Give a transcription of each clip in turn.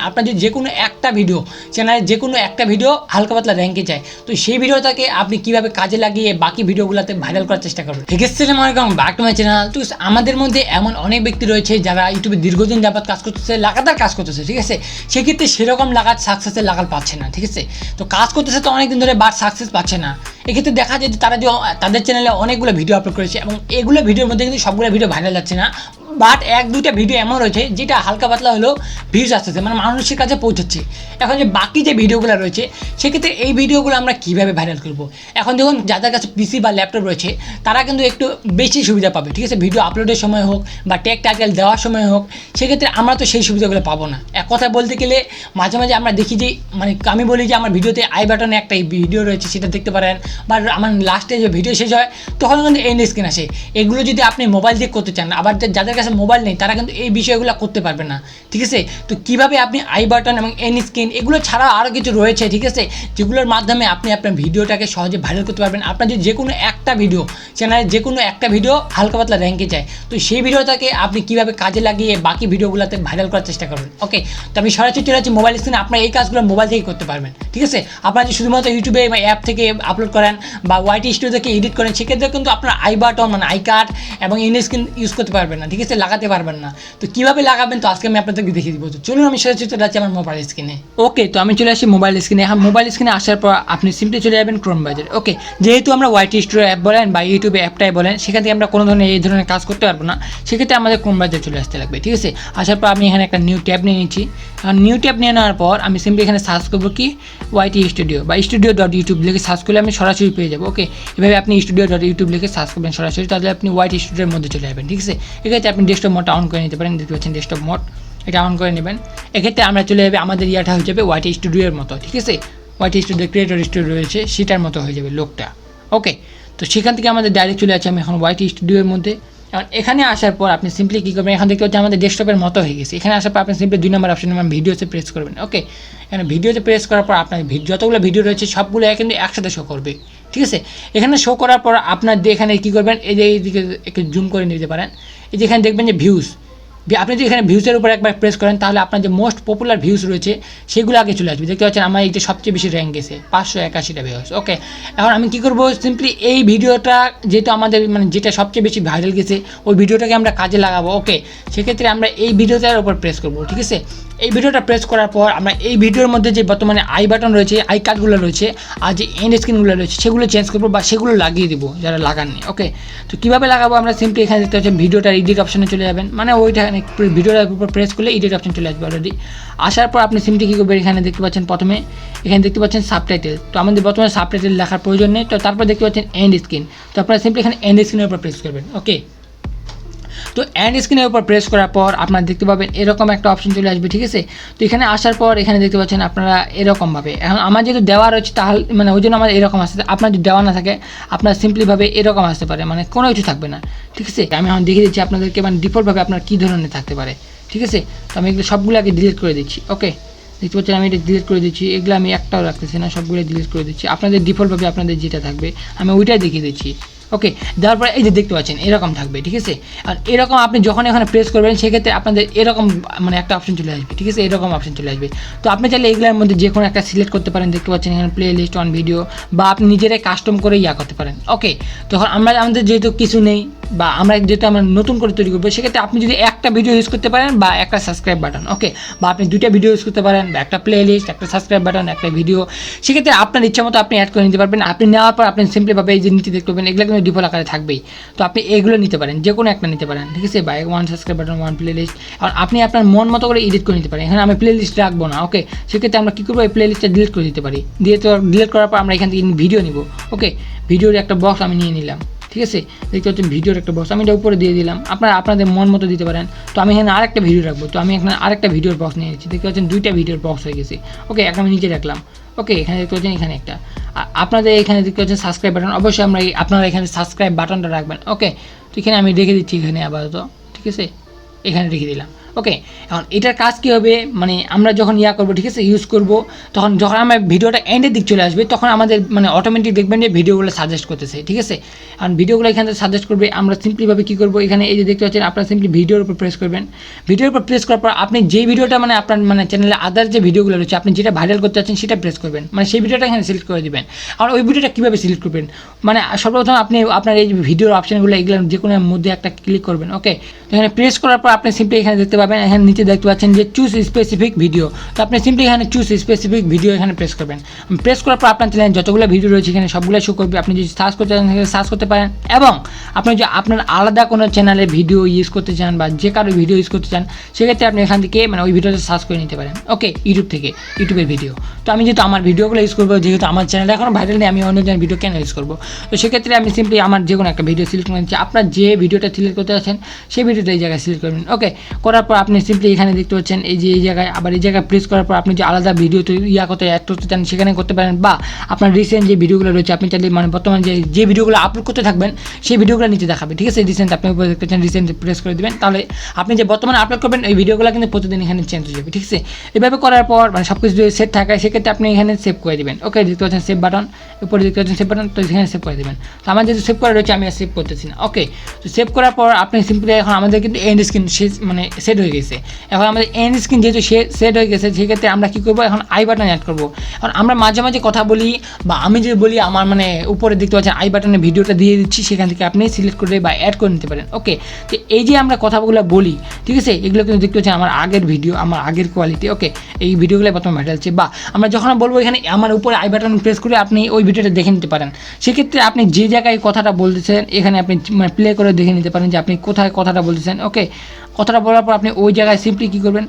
আপনার যদি যে কোনো একটা ভিডিও চ্যানেলে যে কোনো একটা ভিডিও হালকা পাতলা র্যাঙ্কে যায়, তো সেই ভিডিওটাকে আপনি কীভাবে কাজে লাগিয়ে বাকি ভিডিওগুলোতে ভাইরাল করার চেষ্টা করবেন। ঠিক আছে, আসসালামু আলাইকুম, ব্যাক টু মাই চ্যানেল। তো আমাদের মধ্যে এমন অনেক ব্যক্তি রয়েছে যারা ইউটিউবে দীর্ঘদিন যাবত কাজ করতেছে, লাগাতার কাজ করতেছে। ঠিক আছে, সেক্ষেত্রে সেরকম সাকসেসের লাগাল পাচ্ছে না। ঠিক আছে, তো কাজ করতেছে তো অনেকদিন ধরে, বাট সাকসেস পাচ্ছে না। এক্ষেত্রে দেখা যায় যে তারা যে তাদের চ্যানেলে অনেকগুলো ভিডিও আপলোড করেছে এবং এগুলো ভিডিওর মধ্যে কিন্তু সবগুলো ভিডিও ভাইরাল যাচ্ছে না, বাট এক দুইটা ভিডিও এমন রয়েছে যেটা হালকা পাতলা হলেও ভিউজ আসতেছে, মানে মানুষের কাছে পৌঁছাচ্ছে। এখন যে বাকি যে ভিডিওগুলো রয়েছে, সেক্ষেত্রে এই ভিডিওগুলো আমরা কীভাবে ভাইরাল করব। এখন দেখুন, যাদের কাছে পিসি বা ল্যাপটপ রয়েছে তারা কিন্তু একটু বেশি সুবিধা পাবে। ঠিক আছে, ভিডিও আপলোডের সময় হোক বা ট্যাগ টাইটেল দেওয়ার সময় হোক, সেক্ষেত্রে আমরা তো সেই সুবিধাগুলো পাবো না। এক কথা বলতে গেলে মাঝে মাঝে আমরা দেখি যে, মানে আমি বলি যে আমার ভিডিওতে আই বাটনে একটা ভিডিও রয়েছে, সেটা দেখতে পারেন, বা আমার লাস্টে যে ভিডিও শেষ হয় তখন কিন্তু এন্ড স্ক্রিন আসে। এগুলো যদি আপনি মোবাইল দিয়ে করতে চান, আবার যাদের কাছে মোবাইল নেই তারা কিন্তু এই বিষয়গুলো করতে পারবে না। ঠিক আছে, তো কীভাবে আপনি আই বাটন এবং এন্ড স্ক্রিন এগুলো ছাড়া আরও কিছু রয়েছে, ঠিক আছে, যেগুলোর মাধ্যমে আপনি আপনার ভিডিওটাকে সহজে ভাইরাল করতে পারবেন। আপনার যদি যে কোনো একটা ভিডিও চ্যানেলে যে কোনো একটা ভিডিও হালকা পাতলা র্যাঙ্কে যায়, তো সেই ভিডিওটাকে আপনি কীভাবে কাজে লাগিয়ে বাকি ভিডিওগুলোতে ভাইরাল করার চেষ্টা করবেন। ওকে, তো আমি সরাসরি চলে যাচ্ছি মোবাইল স্ক্রিনে। আপনার এই কাজগুলো মোবাইল থেকে করতে পারবেন। ঠিক আছে, আপনারা যদি শুধুমাত্র ইউটিউবে বা অ্যাপ থেকে আপলোড করেন বা ওয়াইটি স্টুডিও থেকে এডিট করেন, সেক্ষেত্রে কিন্তু আপনার আই বাটন মানে আই কার্ড এবং এন্ড স্ক্রিন ইউজ করতে পারবেন না। ঠিক আছে, লাগাতে পারবেন না। তো কীভাবে লাগাবেন, তো আজকে আমি আপনাদেরকে দেখিয়ে দিব। তো চলুন আমি সরাসরি চলে যাচ্ছি আমার মোবাইল স্ক্রিনে। ওকে, তো আমি চলে আসি মোবাইল স্ক্রিনে। এখন মোবাইল স্ক্রিনে আসার পর আপনি সিম্পলি চলে যাবেন ক্রোম ব্রাউজারে। ওকে, যেহেতু আমরা ওয়াইটি স্টুডিও অ্যাপ বলেন বা ইউটিউবে অ্যাপটাই বলেন, সেখান থেকে আমরা কোনো ধরনের এই ধরনের কাজ করতে পারবো না। সেক্ষেত্রে আমাদের ক্রোম ব্রাউজারে চলে আসতে লাগবে। ঠিক আছে, আসার পর আমি এখানে একটা নিউ ট্যাব নিয়ে নিচ্ছি। এখন নিউ ট্যাব নিয়ে নেওয়ার পর আমি সিম্পলি এখানে সার্চ করবো কি ওয়াইটি স্টুডিও বা studio.youtube লিখে সার্চ করলে আমি সরাসরি পেয়ে যাবো। ওকে, এভাবে আপনি studio.youtube লিখে সার্চ করবেন সরাসরি, তাহলে আপনি ওয়াইটি স্টুডিওর মধ্যে চলে যাবেন। ঠিক আছে, এক্ষেত্রে আপনি ডেস্কটপ মোডটা অন করে নিতে পারেন। দেখতে পাচ্ছেন ডেস্কটপ মোড, এটা অন করে নেবেন। এক্ষেত্রে আমরা চলে যাবে, আমাদের ইয়াটা হয়ে যাবে ওয়াইটি স্টুডিওর মতো। ঠিক আছে, ওয়াইটি স্টুডিও ক্রিয়েটর স্টুডিও রয়েছে সেটার মতো হয়ে যাবে লোকটা। ওকে, তো সেখান থেকে আমাদের ডাইরেক্ট চলে যাচ্ছে আমি এখন ওয়াইটি স্টুডিওর মধ্যে। এখন এখানে আসার পর আপনি সিম্পলি কী করবেন, এখন দেখতে পাচ্ছেন আমাদের ডেস্কটপের মতো হয়ে গেছে। এখানে আসার পর আপনি সিম্পলি 2 নম্বর অপশন ভিডিওতে প্রেস করবেন। ওকে, এখানে ভিডিওতে প্রেস করার পর আপনার যতগুলো ভিডিও রয়েছে সবগুলো কিন্তু একসাথে শো করবে। ঠিক আছে, এখানে শো করার পর আপনার এখানে কী করবেন, এই যে এইদিকে একটু জুম করে নিতে পারেন। এই যে এখানে দেখবেন যে ভিউজ, আপনি যদি এখানে ভিউজের উপর একবার প্রেস করেন তাহলে আপনার যে মোস্ট পপুলার ভিউজ রয়েছে সেগুলো আগে চলে আসবে। দেখতে পাচ্ছেন আমার এই যে সবচেয়ে বেশি র্যাঙ্ক গেছে 581টা ভিউজ। ওকে, এখন আমি কী করবো, সিম্পলি এই ভিডিওটা যেহেতু আমাদের মানে যেটা সবচেয়ে বেশি ভাইরাল গেছে ওই ভিডিওটাকে আমরা কাজে লাগাবো। ওকে, সেক্ষেত্রে আমরা এই ভিডিওটার উপর প্রেস করবো। ঠিক আছে, এই ভিডিওটা প্রেস করার পর আমরা এই ভিডিওর মধ্যে যে বর্তমানে আই বাটন রয়েছে, আই কার্ডগুলো রয়েছে আর যে এন্ড স্ক্রিনগুলো রয়েছে সেগুলো চেঞ্জ করবো বা সেগুলো লাগিয়ে দেবো যারা লাগাননি। ওকে, তো কীভাবে লাগাবো, আমরা সিম্পলি এখানে দেখতে পাচ্ছি ভিডিওটার এডিট অপশনে চলে যাবেন। মানে ওইটা ভিডিওটার উপর প্রেস করলে এডিট অপশন চলে আসবে অলরেডি। আসার পর আপনি সিম্পলি কী করবেন, এখানে দেখতে পাচ্ছেন প্রথমে এখানে দেখতে পাচ্ছেন সাবটাইটেল। তো আমাদের বর্তমানে সাবটাইটেল লেখার প্রয়োজন নেই। তো তারপর দেখতে পাচ্ছেন এন্ড স্ক্রিন। তো আপনারা সিম্পলি এখানে এন্ড স্ক্রিনের উপর প্রেস করবেন। ওকে, তো এন্ড স্ক্রিনের উপর প্রেস করার পর আপনারা দেখতে পাবেন এরকম একটা অপশন চলে আসবে। ঠিক আছে, তো এখানে আসার পর এখানে দেখতে পাচ্ছেন আপনারা এরকমভাবে, এখন আমার যেহেতু দেওয়া রয়েছে তাহলে মানে ওই জন্য আমার এরকম আসতে, আপনার যদি দেওয়া না থাকে আপনার সিম্পলিভাবে এরকম আসতে পারে, মানে কোনো কিছু থাকবে না। ঠিক আছে, আমি এখন দেখিয়ে দিচ্ছি আপনাদেরকে মানে ডিফল্টভাবে আপনার কী ধরনের থাকতে পারে। ঠিক আছে, তো আমি এগুলো সবগুলো আগে ডিলিট করে দিচ্ছি। ওকে, দেখতে পাচ্ছেন আমি এটা ডিলিট করে দিচ্ছি, এগুলো আমি একটাও রাখতেছি না, সবগুলো ডিলিট করে দিচ্ছি। আপনাদের ডিফল্টভাবে আপনাদের যেটা থাকবে আমি ওইটাই দেখিয়ে দিচ্ছি। ওকে, দেওয়ার পরে এই যে দেখতে পাচ্ছেন এরকম থাকবে। ঠিক আছে, আর এরকম আপনি যখন এখানে প্রেস করবেন সেক্ষেত্রে আপনাদের এরকম মানে একটা অপশন চলে আসবে। ঠিক আছে, এরকম অপশন চলে আসবে। তো আপনি চাইলে এগুলোর মধ্যে যে কোনো একটা সিলেক্ট করতে পারেন। দেখতে পাচ্ছেন এখানে প্লে লিস্ট অন ভিডিও, বা আপনি নিজেরাই কাস্টম করে করতে পারেন। ওকে, তখন আমাদের যেহেতু কিছু নেই বা আমরা যেহেতু আমরা নতুন করে তৈরি করবো, সেক্ষেত্রে আপনি যদি একটা ভিডিও ইউজ করতে পারেন বা একটা সাবস্ক্রাইব বাটন। ওকে, বা আপনি 2টা ভিডিও ইউজ করতে পারেন বা একটা প্লে লিস্ট, একটা সাবস্ক্রাইব বাটন, একটা ভিডিও, সেক্ষেত্রে আপনার ইচ্ছা মতো আপনি অ্যাড করে নিতে পারবেন। আপনি নেওয়ার পর আপনি সিম্পলিভাবে এই যে নিচে দেখতে পাবেন এগুলো কিন্তু ডিফল্ট আকারে থাকবেই। তো আপনি এগুলো নিতে পারেন, যে কোনো একটা নিতে পারেন। ঠিক আছে, বা 1 সাবস্ক্রাইব বাটন 1 প্লে লিস্ট, আর আপনি আপনার মন মতো করে এডিট করে নিতে পারেন। এখানে আমি প্লে লিস্ট রাখবো না। ওকে, সেক্ষেত্রে আমরা কী করবো, এই প্লে লিস্টটা ডিলিট করে দিতে পারি। ডিলিট করার পর আমরা এখান থেকে ভিডিও নিব। ওকে, ভিডিওর একটা বক্স আমি নিয়ে নিলাম। ঠিক আছে, দেখতে পাচ্ছেন ভিডিওর একটা বক্স আমি এটা উপরে দিয়ে দিলাম, আপনারা আপনাদের মন মতো দিতে পারেন। তো আমি এখানে আরেকটা ভিডিও রাখবো, তো আমি এখানে আরেকটা ভিডিওর বক্স নিয়ে নিচ্ছি। দেখতে পাচ্ছেন 2টা ভিডিওর বক্স হয়ে গেছে। ওকে, একটা আমি নিচে রাখলাম। ওকে, এখানে দেখতে পাচ্ছেন এখানে একটা, আপনাদের এখানে দেখতে পাচ্ছেন সাবস্ক্রাইব বাটন, অবশ্যই আপনারা এখানে সাবস্ক্রাইব বাটনটা রাখবেন। ওকে, তো এখানে আমি রেখে দিচ্ছি এখানে আপাতত। ঠিক আছে, এখানে রেখে দিলাম। ওকে, এখন এটার কাজ কী হবে, মানে আমরা যখন করবো, ঠিক আছে, ইউজ করবো, তখন যখন আমার ভিডিওটা এন্ডের দিক চলে আসবে তখন আমাদের মানে অটোমেটিক দেখবেন যে ভিডিওগুলো সাজেস্ট করতেছে, ঠিক আছে। কারণ ভিডিওগুলো এখানে সাজেস্ট করবে, আমরা সিম্পলিভাবে কী করবো, এখানে এই যে দেখতে পাচ্ছেন আপনারা সিম্পলি ভিডিওর উপর প্রেস করবেন। ভিডিওর উপর প্রেস করার পর আপনি যেই ভিডিওটা মানে আপনার মানে চ্যানেলে আদার যে ভিডিওগুলো রয়েছে আপনি যেটা ভাইরাল করতে চাচ্ছেন সেটা প্রেস করবেন, মানে সেই ভিডিওটা এখানে সিলেক্ট করে দেবেন। আর ওই ভিডিওটা কীভাবে সিলেক্ট করবেন, মানে সর্বপ্রথম আপনি আপনার এই ভিডিওর অপশানগুলো এগুলো যে কোনো মধ্যে একটা ক্লিক করবেন। ওকে, তো এখানে প্রেস করার পর আপনি সিম্পলি এখানে দেখতে পাবেন, এখানে নিচে দেখতে পাচ্ছেন যে চুজ স্পেসিফিক ভিডিও। তো আপনি সিম্পলি এখানে চুজ স্পেসিফিক ভিডিও এখানে প্রেস করবেন। প্রেস করার পর আপনার চ্যানেলে যতগুলো ভিডিও রয়েছে এখানে সবগুলো শো করবে। আপনি যদি সার্চ করতে চান সার্চ করতে পারেন, এবং আপনি যদি আপনার আলাদা কোনো চ্যানেলে ভিডিও ইউজ করতে চান বা যে কারো ভিডিও ইউজ করতে চান সেক্ষেত্রে আপনি এখান থেকে মানে ওই ভিডিওটা সার্চ করে নিতে পারেন। ওকে, ইউটিউবের ভিডিও। তো আমি যেহেতু আমার ভিডিওগুলো ইউজ করবো, যেহেতু আমার চ্যানেলে এখনও ভাইরাল নেই, আমি অন্য ভিডিও কেন ইউজ করবো, তো সেক্ষেত্রে আমি সিম্পলি আমার যে কোনো একটা ভিডিও সিলেক্ট করে নিচ্ছি। আপনার যে ভিডিওটা সিলেক্ট করতে আছেন সেই ভিডিওটা এই জায়গায় সিলেক্ট করবেন। ওকে, করার পর আপনি সিম্পলি এখানে দেখতে পাচ্ছেন এই যে এই জায়গায়, আবার এই জায়গায় প্রেস করার পর আপনি যে আলাদা ভিডিও করতে অ্যাড করতে চান সেখানে করতে পারেন, বা আপনার রিসেন্ট যে ভিডিওগুলো রয়েছে আপনি চাইলে মানে বর্তমানে যে ভিডিওগুলো আপলোড করতে থাকবেন সেই ভিডিওগুলো নিচে দেখাবে, ঠিক আছে। রিসেন্ট আপনি উপরে দেখতে চান, রিসেন্ট প্রেস করে দেবেন, তাহলে আপনি যে বর্তমানে আপলোড করবেন এই ভিডিওগুলো কিন্তু প্রতিদিন এখানে চেঞ্জ হয়ে যাবে, ঠিক আছে। এভাবে করার পর মানে সব কিছু যদি সেট থাকে সেক্ষেত্রে আপনি এখানে সেভ করে দেবেন। ওকে, দেখতে পাচ্ছেন সেভ বাটন, উপরে দেখতে পাচ্ছেন সেভ বাটন, তো এখানে সেভ করে দেবেন। তো আমার যেহেতু সেভ করা রয়েছে আমি আর সেভ করতেছি না। ওকে, তো সেভ করার পর আপনি সিম্পলি এখন আমাদের কিন্তু এন্ড স্ক্রিন মানে সেট হয়ে গেছে। এখন আমাদের এন্ড স্ক্রিন যেহেতু সেট হয়ে গেছে সেক্ষেত্রে আমরা কী করবো, এখন আই বাটন অ্যাড করবো। এখন আমরা মাঝে মাঝে কথা বলি বা আমি যদি বলি আমার মানে উপরে দেখতে পাচ্ছেন আই বাটনে ভিডিওটা দিয়ে দিচ্ছি, সেখান থেকে আপনি সিলেক্ট করে বা অ্যাড করে নিতে পারেন। ওকে, তো এই যে আমরা কথাগুলো বলি, ঠিক আছে, এগুলো কিন্তু দেখতে পাচ্ছেন আমার আগের ভিডিও, আমার আগের কোয়ালিটি। ওকে, এই ভিডিওগুলো প্রথমে ভাইরাল হচ্ছে, বা আমরা যখন বলবো এখানে আমার উপরে আই বাটন প্রেস করে আপনি ওই ভিডিওটা দেখে নিতে পারেন। সেক্ষেত্রে আপনি যে জায়গায় কথাটা বলতেছেন এখানে আপনি মানে প্লে করে দেখে নিতে পারেন যে আপনি কোথায় কথাটা বলতেছেন। ওকে, কথাটা বলার পর আপনি ওই জায়গায় সিম্পলি কী করবেন,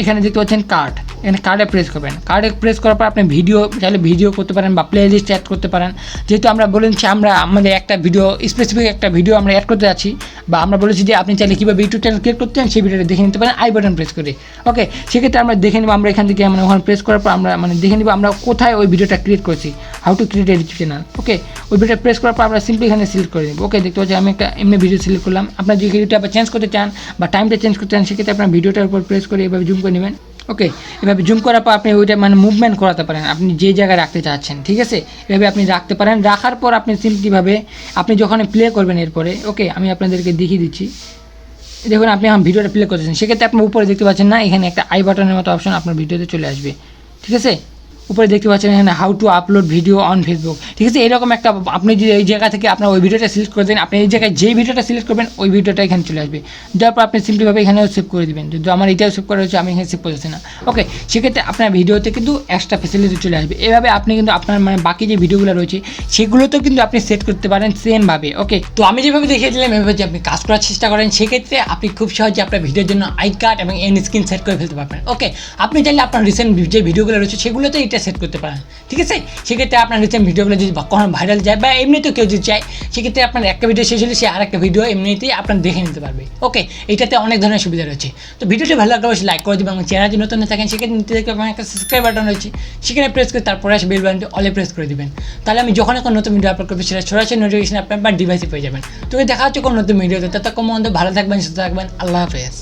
এখানে দেখতে পাচ্ছেন কার্ড, এখানে কার্ডে প্রেস করবেন। কার্ডে প্রেস করার পর আপনি ভিডিও চাইলে ভিডিও করতে পারেন বা প্লে লিস্ট অ্যাড করতে পারেন। যেহেতু আমরা বলেছি আমরা আমাদের একটা ভিডিও স্পেসিফিক একটা ভিডিও আমরা অ্যাড করতে যাচ্ছি, বা আমরা বলেছি যে আপনি চাইলে কীভাবে ইউটিউব চ্যানেল ক্রিয়েট করতে চান সেই ভিডিওটা দেখে নিতে পারেন আই বাটন প্রেস করে। ওকে, সেক্ষেত্রে আমরা দেখে নেব, আমরা এখান থেকে মানে ওখানে প্রেস করার পর আমরা মানে দেখে নেব আমরা কোথায় ওই ভিডিওটা ক্রিয়েট করছি, how to create YouTube channel. Okay, ওই ভিডিওটা প্রেস করার পর আমরা সিম্পলি এখানে সিলেক্ট করে নেব। ওকে, দেখতে পাচ্ছি আমি একটা এমনি ভিডিও সিলেক্ট করলাম। আপনার যে ভিডিওটা আবার চেঞ্জ করতে চান বা টাইমটা চেঞ্জ করতে চান সেক্ষেত্রে আপনার ভিডিওটার উপর প্রেস করে এভাবে জুম করে নেবেন। ওকে, এভাবে জুম করার পর আপনি ওইটা মানে মুভমেন্ট করাতে পারেন আপনি যে জায়গায় রাখতে চাচ্ছেন, ঠিক আছে। এভাবে আপনি রাখতে পারেন। রাখার পর আপনি সিম্পলিভাবে আপনি যখন প্লে করবেন এরপরে, ওকে, আমি আপনাদেরকে দেখিয়ে দিচ্ছি। দেখুন আপনি এখন ভিডিওটা প্লে করতেছেন, সেক্ষেত্রে আপনি উপরে দেখতে পাচ্ছেন না এখানে একটা আই বাটনের মতো অপশন আপনার ভিডিওতে চলে আসবে, ঠিক আছে। উপরে দেখতে পাচ্ছেন এখানে how to upload video on Facebook, ঠিক আছে। এরকম একটা আপনি যদি এই জায়গা থেকে আপনার ওই ভিডিওটা সিলেক্ট করে দেন, আপনি এই জায়গায় যেই ভিডিওটা সিলেক্ট করবেন ওই ভিডিওটা এখানে চলে আসবে। তারপর আপনি সিম্পলিভাবে এখানেও সেভ করে দেবেন। যদি আমার এটাও সেভ করা হচ্ছে আমি এখানে সেভ করতেছি না। ওকে, সেক্ষেত্রে আপনার ভিডিওতে কিন্তু এক্সট্রা ফেসিলিটি চলে আসবে। এভাবে আপনি কিন্তু আপনার মানে বাকি যে ভিডিওগুলো রয়েছে সেগুলোতেও কিন্তু আপনি সেট করতে পারেন সেমভাবে। ওকে, তো আমি যেভাবে দেখিয়ে দিলাম এভাবে যে আপনি কাজ করার চেষ্টা করেন, সেক্ষেত্রে আপনি খুব সহজে আপনার ভিডিওর জন্য আই কার্ড এবং এন্ড স্ক্রিন সেট করে ফেলতে পারবেন। ওকে, আপনি চাইলে আপনার রিসেন্ট যে ভিডিওগুলো রয়েছে সেগুলোতে এটা সেট করতে পারেন, ঠিক আছে। সেক্ষেত্রে আপনার রিসেন্ট ভিডিওগুলো যদি কখনো ভাইরাল যায় বা এমনিতেও কেউ যদি চায় সেক্ষেত্রে আপনার একটা ভিডিও শেষ হলে সে আর একটা ভিডিও এমনিতেই আপনার দেখে নিতে পারবে। ওকে, এটাতে অনেক ধরনের সুবিধা রয়েছে। তো ভিডিওটি ভালো লাগলে অবশ্যই লাইক করে দেবেন এবং চ্যানেল যদি নতুন থাকেন সেক্ষেত্রে নিতে দেখতে পাবেন একটা সাবস্ক্রাইব বাটন রয়েছে, সেখানে প্রেস করে তারপরে আসে বেল বাটনটি অলে প্রেস করে দেবেন। তাহলে আমি যখন এখন নতুন ভিডিও আপলোড করবো সেটা সরাসরি নোটিফিকেশন আপনার ডিভাইসে পেয়ে যাবেন। তো দেখা হচ্ছে কোনো নতুন ভিডিওতে, ততক্ষণ ভালো থাকবেন, সুস্থ থাকবেন। আল্লাহ হাফেজ।